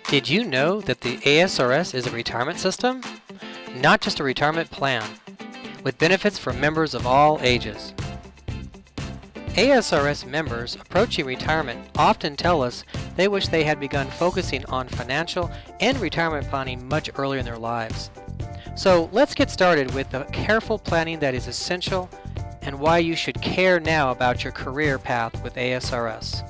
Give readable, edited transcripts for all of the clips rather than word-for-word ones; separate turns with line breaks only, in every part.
Did you know that the ASRS is a retirement system? Not just a retirement plan, with benefits for members of all ages. ASRS members approaching retirement often tell us they wish they had begun focusing on financial and retirement planning much earlier in their lives. So let's get started with the careful planning that is essential and why you should care now about your career path with ASRS.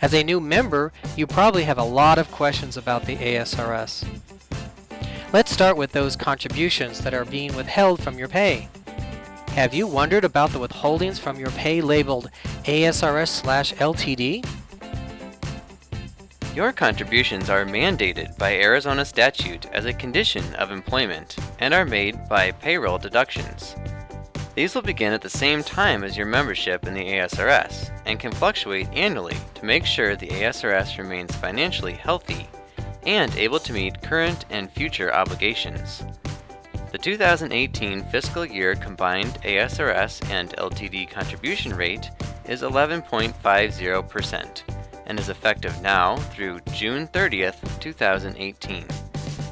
As a new member, you probably have a lot of questions about the ASRS. Let's start with those contributions that are being withheld from your pay. Have you wondered about the withholdings from your pay labeled ASRS/LTD?
Your contributions are mandated by Arizona statute as a condition of employment and are made by payroll deductions. These will begin at the same time as your membership in the ASRS and can fluctuate annually to make sure the ASRS remains financially healthy and able to meet current and future obligations. The 2018 fiscal year combined ASRS and LTD contribution rate is 11.50% and is effective now through June 30th, 2018.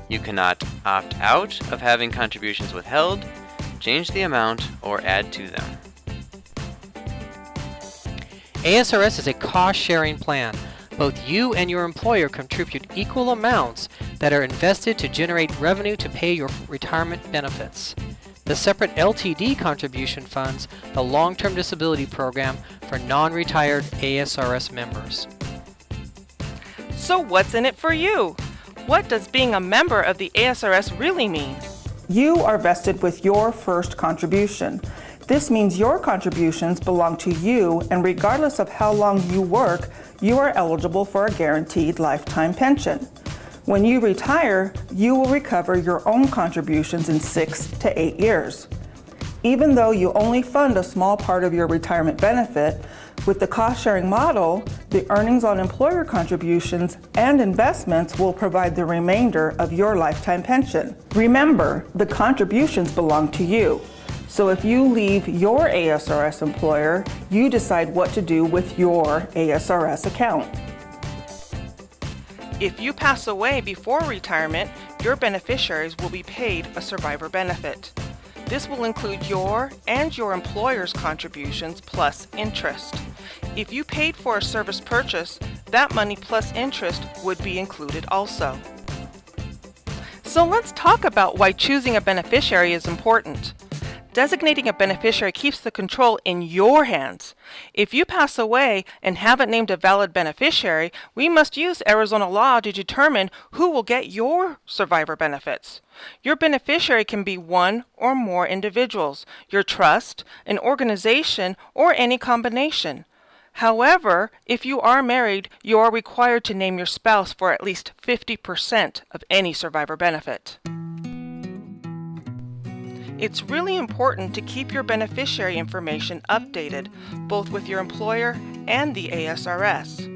You cannot opt out of having contributions withheld, change the amount, or add to them.
ASRS is a cost-sharing plan. Both you and your employer contribute equal amounts that are invested to generate revenue to pay your retirement benefits. The separate LTD contribution funds the long-term disability program for non-retired ASRS members.
So what's in it for you? What does being a member of the ASRS really mean?
You are vested with your first contribution. This means your contributions belong to you, and regardless of how long you work, you are eligible for a guaranteed lifetime pension. When you retire, you will recover your own contributions in 6 to 8 years. Even though you only fund a small part of your retirement benefit, with the cost-sharing model, the earnings on employer contributions and investments will provide the remainder of your lifetime pension. Remember, the contributions belong to you. So if you leave your ASRS employer, you decide what to do with your ASRS account.
If you pass away before retirement, your beneficiaries will be paid a survivor benefit. This will include your and your employer's contributions plus interest. If you paid for a service purchase, that money plus interest would be included also. So let's talk about why choosing a beneficiary is important. Designating a beneficiary keeps the control in your hands. If you pass away and haven't named a valid beneficiary, we must use Arizona law to determine who will get your survivor benefits. Your beneficiary can be one or more individuals, your trust, an organization, or any combination. However, if you are married, you are required to name your spouse for at least 50% of any survivor benefit. It's really important to keep your beneficiary information updated, both with your employer and the ASRS.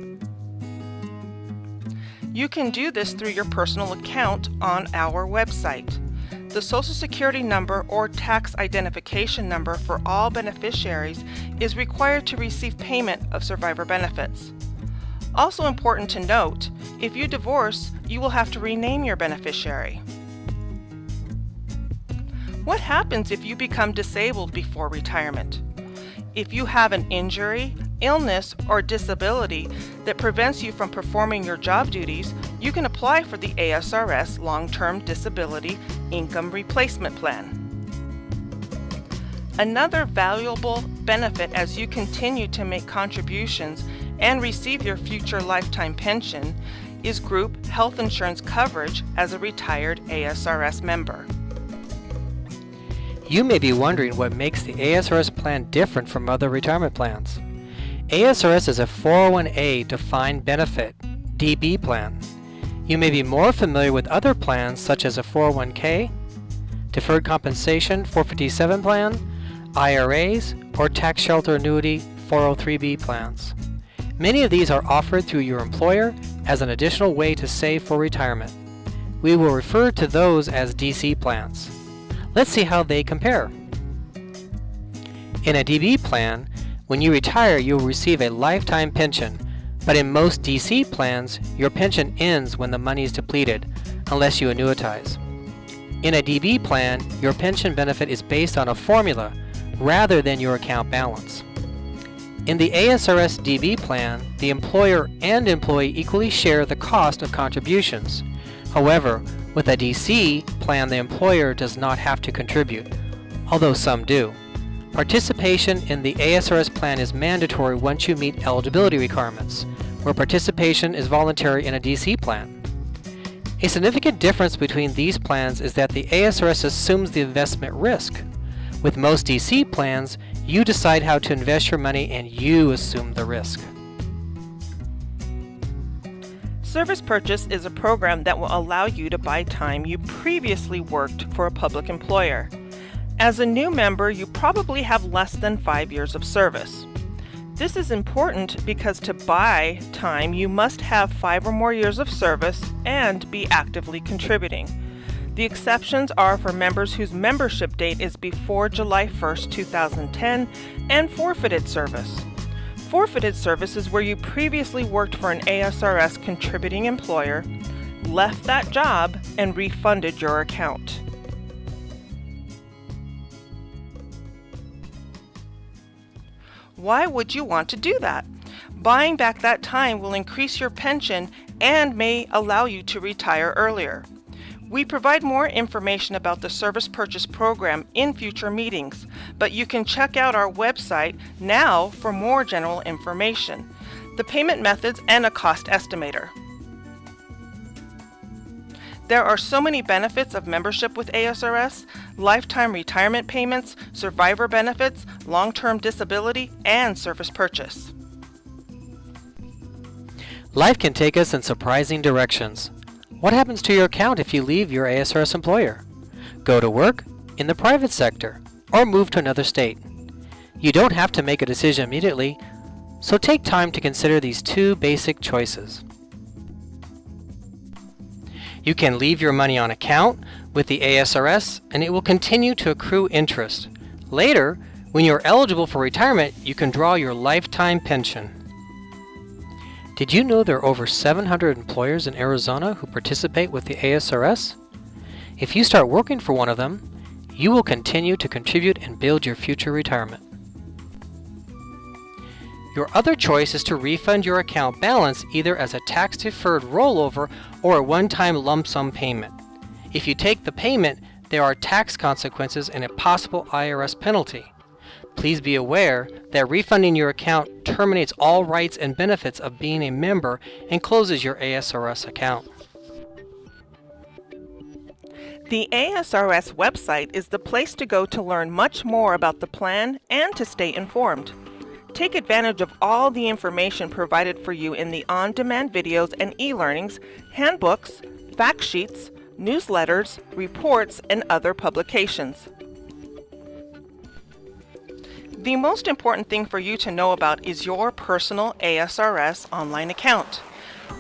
You can do this through your personal account on our website. The Social Security number or tax identification number for all beneficiaries is required to receive payment of survivor benefits. Also important to note, if you divorce, you will have to rename your beneficiary. What happens if you become disabled before retirement? If you have an injury, illness, or disability that prevents you from performing your job duties, you can apply for the ASRS Long-Term Disability Income Replacement Plan. Another valuable benefit as you continue to make contributions and receive your future lifetime pension is group health insurance coverage as a retired ASRS member.
You may be wondering what makes the ASRS plan different from other retirement plans. ASRS is a 401A defined benefit, DB plan. You may be more familiar with other plans such as a 401K, deferred compensation 457 plan, IRAs, or tax shelter annuity 403B plans. Many of these are offered through your employer as an additional way to save for retirement. We will refer to those as DC plans. Let's see how they compare. In a DB plan, when you retire, you will receive a lifetime pension, But in most DC plans, your pension ends when the money is depleted, unless you annuitize. In a DB plan, your pension benefit is based on a formula rather than your account balance. In the ASRS DB plan, the employer and employee equally share the cost of contributions. However, with a DC plan, the employer does not have to contribute, although some do. Participation in the ASRS plan is mandatory once you meet eligibility requirements, where participation is voluntary in a DC plan. A significant difference between these plans is that the ASRS assumes the investment risk. With most DC plans, you decide how to invest your money and you assume the risk.
Service Purchase is a program that will allow you to buy time you previously worked for a public employer. As a new member, you probably have less than 5 years of service. This is important because to buy time, you must have 5 or more years of service and be actively contributing. The exceptions are for members whose membership date is before July 1st, 2010, and forfeited service. Forfeited service is where you previously worked for an ASRS contributing employer, left that job, and refunded your account. Why would you want to do that? Buying back that time will increase your pension and may allow you to retire earlier. We provide more information about the Service Purchase program in future meetings, but you can check out our website now for more general information, the payment methods, and a cost estimator. There are so many benefits of membership with ASRS: lifetime retirement payments, survivor benefits, long-term disability, and Service Purchase.
Life can take us in surprising directions. What happens to your account if you leave your ASRS employer, go to work in the private sector, or move to another state? You don't have to make a decision immediately, so take time to consider these two basic choices. You can leave your money on account with the ASRS and it will continue to accrue interest. Later, when you're eligible for retirement, you can draw your lifetime pension. Did you know there are over 700 employers in Arizona who participate with the ASRS? If you start working for one of them, you will continue to contribute and build your future retirement. Your other choice is to refund your account balance either as a tax-deferred rollover or a one-time lump sum payment. If you take the payment, there are tax consequences and a possible IRS penalty. Please be aware that refunding your account terminates all rights and benefits of being a member and closes your ASRS account.
The ASRS website is the place to go to learn much more about the plan and to stay informed. Take advantage of all the information provided for you in the on-demand videos and e-learnings, handbooks, fact sheets, newsletters, reports, and other publications. The most important thing for you to know about is your personal ASRS online account.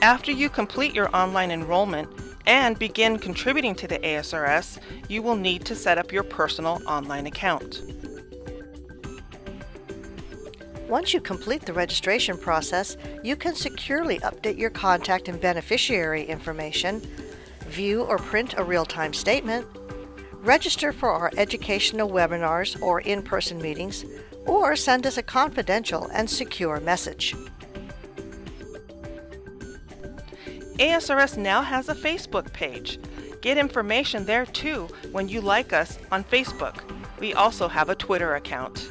After you complete your online enrollment and begin contributing to the ASRS, you will need to set up your personal online account.
Once you complete the registration process, you can securely update your contact and beneficiary information, view or print a real-time statement, register for our educational webinars or in-person meetings, or send us a confidential and secure message.
ASRS now has a Facebook page. Get information there too when you like us on Facebook. We also have a Twitter account.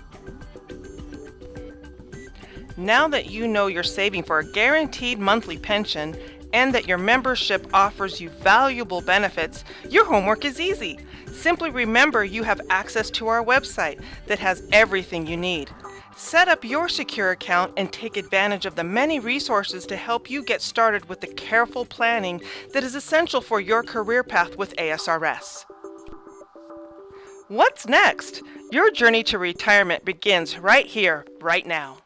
Now that you know you're saving for a guaranteed monthly pension and that your membership offers you valuable benefits, your homework is easy. Simply remember you have access to our website that has everything you need. Set up your secure account and take advantage of the many resources to help you get started with the careful planning that is essential for your career path with ASRS. What's next? Your journey to retirement begins right here, right now.